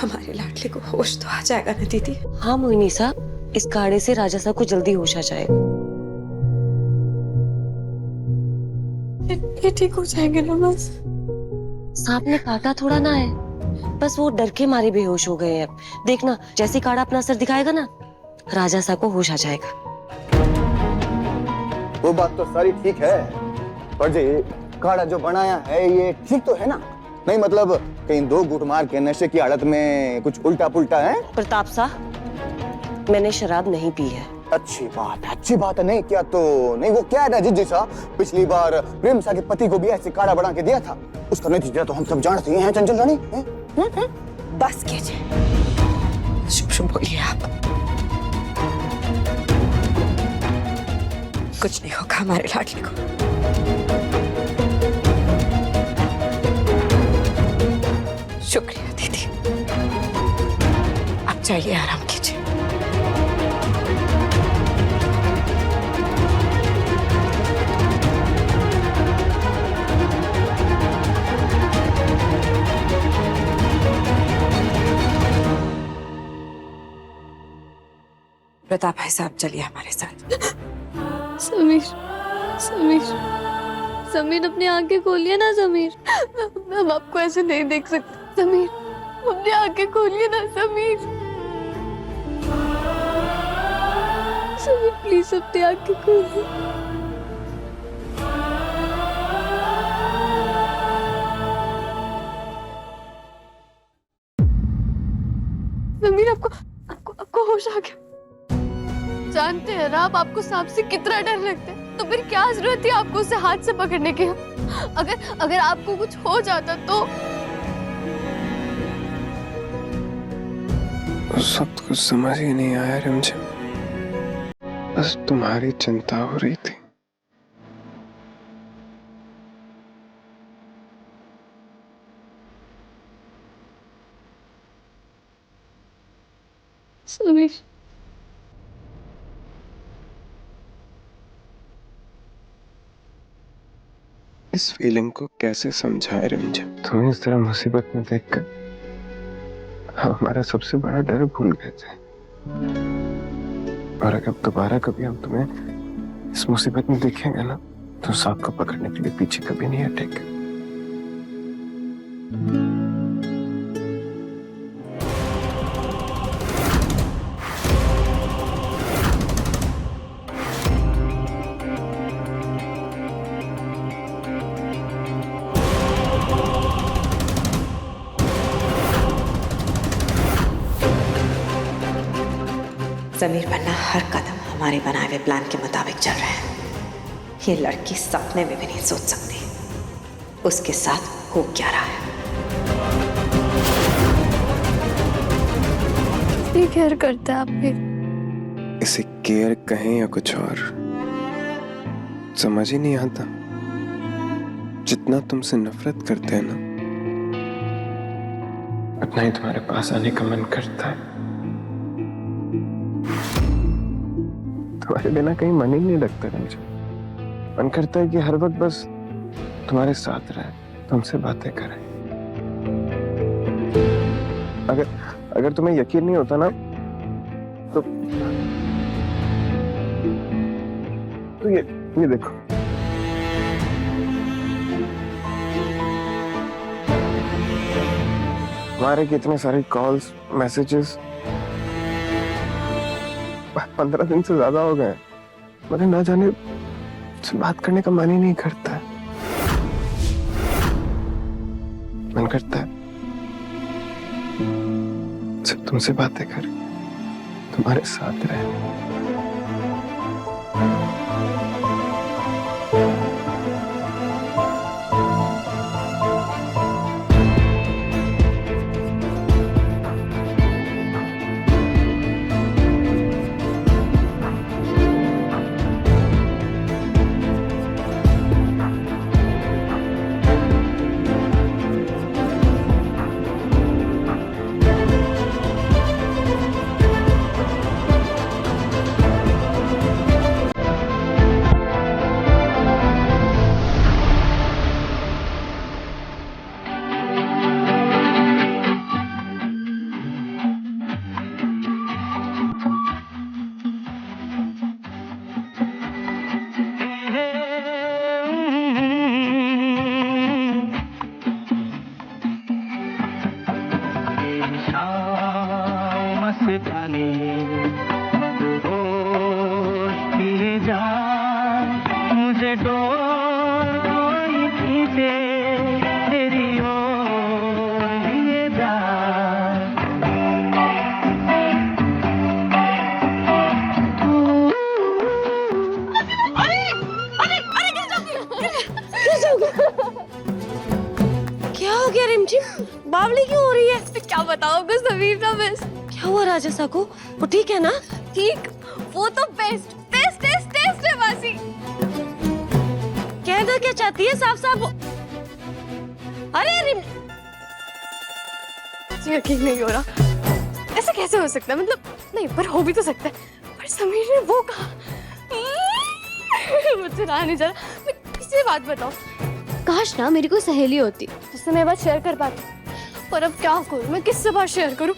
हमारे लाडले को होश तो आ जाएगा ना दीदी। हाँ मोहिनी साहब, इस काढ़े से राजा साहब को जल्दी होश आ जाएगा। ये ठीक हो जाएंगे ना बस। सांप ने काटा थोड़ा ना है, बस वो डर के मारे बेहोश हो गए हैं। देखना जैसे काढ़ा अपना असर दिखाएगा ना, राजा साहब को होश आ जाएगा। वो बात तो सारी ठीक है, पर जी काढ़ा जो बनाया है ये ठीक तो है ना? नहीं मतलब कहीं दो घूंट मार के नशे की हालत में कुछ उल्टा पुल्टा है? प्रताप साहब, मैंने शराब नहीं पी है। अच्छी बात है। नहीं क्या तो नहीं, वो क्या है ना जिज्जी सा, पिछली बार प्रेम सा के पति को भी ऐसे काढ़ा बना के दिया था, उसका नतीजा तो हम सब जानते हैं चंचल रानी। बस कीजिए, शुभ शुभ बोलिए आप। कुछ नहीं होगा हमारे लाडले को। शुक्रिया दीदी, अब जाइए आराम कीजिए। प्रताप भाई साहब चलिए हमारे साथ। समीर, समीर, समीर अपनी आंखें खोलिए ना समीर। हम आपको ऐसे नहीं देख सकते समीर, अपनी आंखें खोलिए ना समीर। समीर प्लीज अपनी आंखें खोलिए। समीर आपको आपको आपको होश आ गया। जानते हैं ना आप, आपको सांप से कितना डर लगता है, तो फिर क्या जरूरत थी आपको उसे हाथ से पकड़ने की? अगर आपको कुछ हो जाता तो? उस वक्त कुछ समझ ही नहीं आया रिमझिम, बस तुम्हारी चिंता हो रही थी। समीर, इस फीलिंग को कैसे समझाए रिमझिम? तुम्हें इस तरह मुसीबत में देखकर हम हमारा सबसे बड़ा डर भूल गए थे, और अगर दोबारा कभी हम तुम्हें इस मुसीबत में देखेंगे ना, तो सांप को पकड़ने के लिए पीछे कभी नहीं हटेंगे। समीर बनना हर कदम हमारे बनाए हुए प्लान के मुताबिक चल रहे हैं। ये लड़की सपने में भी नहीं सोच सकती उसके साथ हो क्या रहा है। कितनी केयर करते हैं आप फिर? इसे केयर कहें या कुछ और समझ ही नहीं आता। जितना तुमसे नफरत करते हैं ना, उतना ही तुम्हारे पास आने का मन करता है। तुम्हारे बिना कहीं मन ही नहीं लगता मुझे। मन करता है कि हर वक्त बस तुम्हारे साथ रहे, तुमसे बातें करें। अगर तुम्हें यकीन नहीं होता ना, तो ये देखो, हमारे कितने सारे कॉल्स, मैसेजेस 15 दिन से ज्यादा हो गए, मगर ना जाने से बात करने का मन ही नहीं करता है। मन करता है सिर्फ तुमसे बातें करें, तुम्हारे साथ रहे। में डोर खींचे तेरी ओर ये दार। क्या हो गया रिमझिम? बावली क्यों हो रही है? क्या बताओ आपको समीर का बेस्ट। क्या हुआ राजसा को? वो ठीक है ना? ठीक, वो तो बेस्ट बेस्ट टेस्ट टेस्ट है मासी। कहना क्या चाहती है साफ साफ? अरे रिम, यकीन नहीं हो रहा, ऐसे कैसे हो सकता है? मतलब नहीं, पर हो भी तो सकता है। पर समीर ने वो कहा, मुझसे रहा नहीं जा रहा। मैं किसी बात बताऊं, काश ना मेरी कोई सहेली होती जिससे मैं बात शेयर कर पाती, पर अब क्या करूं? मैं किससे बात शेयर करूं?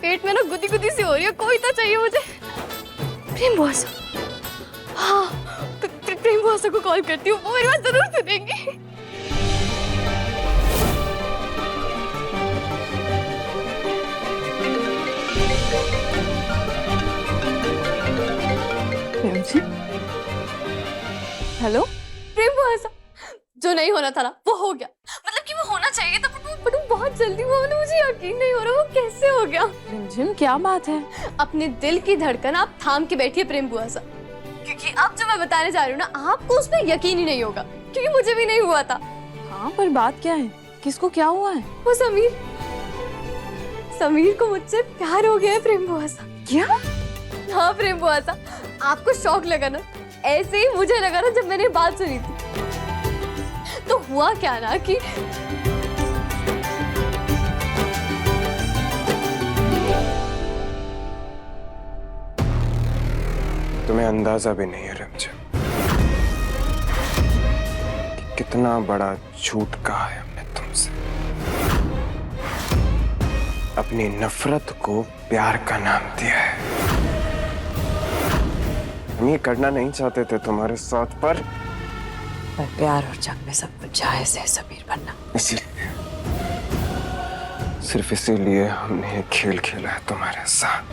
पेट में ना गुदी गुदी सी हो रही है, कोई तो चाहिए मुझे। प्रेम बुआ से, हाँ प्रेम बुआ से को कॉल करती हूँ, वो मेरी बात जरूर सुनेंगी। हेलो प्रेम बुआ सा, जो नहीं होना था ना वो हो गया। मतलब कि वो होना चाहिए था, पर वो बहुत जल्दी हुआ ना, मुझे यकीन नहीं हो रहा वो कैसे हो गया। रिमझिम क्या बात है? अपने दिल की धड़कन आप थाम के बैठिए प्रेम बुआ सा, क्योंकि अब जो मैं बताने जा रही हूँ ना, आपको उसमें यकीन ही नहीं होगा, क्योंकि मुझे भी नहीं हुआ था। हाँ पर बात क्या है? किसको क्या हुआ है? वो समीर को मुझसे प्यार हो गया है प्रेम बुआ सा। क्या? हाँ प्रेम बुआ सा, आपको शौक लगा ना, ऐसे ही मुझे लगा ना जब मैंने बात सुनी थी। तो हुआ क्या ना कि तुम्हें अंदाजा भी नहीं है रिमझिम कि कितना बड़ा झूठ कहा है हमने तुमसे। अपनी नफरत को प्यार का नाम दिया है। हम ये करना नहीं चाहते थे तुम्हारे साथ, पर प्यार और जंग में सब कुछ जायज है समीर बनना। इसीलिए, सिर्फ इसीलिए हमने ये खेल खेला है तुम्हारे साथ।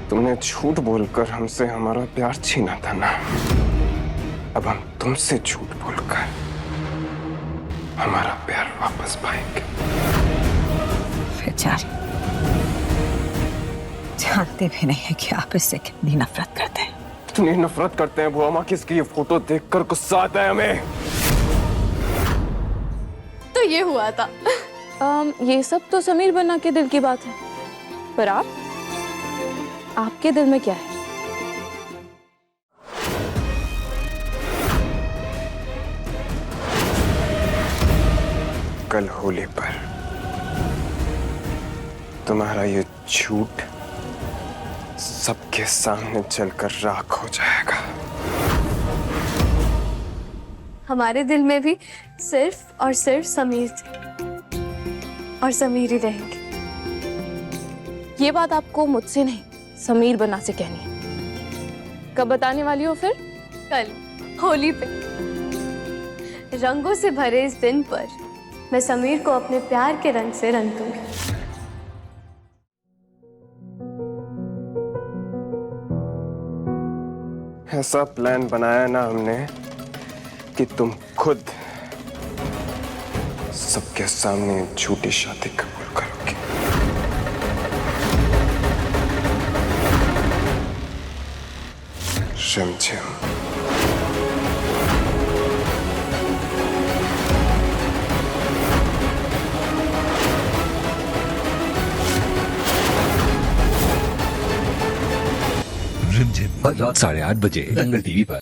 तुमने झूठ बोलकर हमसे हमारा प्यार छीना था ना, अब हम तुमसे झूठ बोलकर हमारा प्यार वापस पाएंगे। जानते भी नहीं है कि आप इससे कितनी नफरत करते हैं। इतनी नफरत करते हैं बुआ माँ, किसकी ये फोटो देखकर गुस्सा आता है हमें। तो ये हुआ था। ये सब तो समीर बन्ना के दिल की बात है, पर आपके दिल में क्या है? कल होली पर तुम्हारा ये झूठ सबके सामने जलकर राख हो जाएगा। हमारे दिल में भी सिर्फ और सिर्फ समीर थे, और समीर ही रहेंगे। ये बात आपको मुझसे नहीं, समीर बन्ना से कहनी है। कब बताने वाली हो फिर? कल होली पे, रंगों से भरे इस दिन पर मैं समीर को अपने प्यार के रंग से रंग दूंगी। ऐसा प्लान बनाया ना हमने कि तुम खुद सबके सामने झूठी शादी कबूल करोगे। रिमझिम, रिमझिम, रात 8:30 बजे दंगल टीवी पर।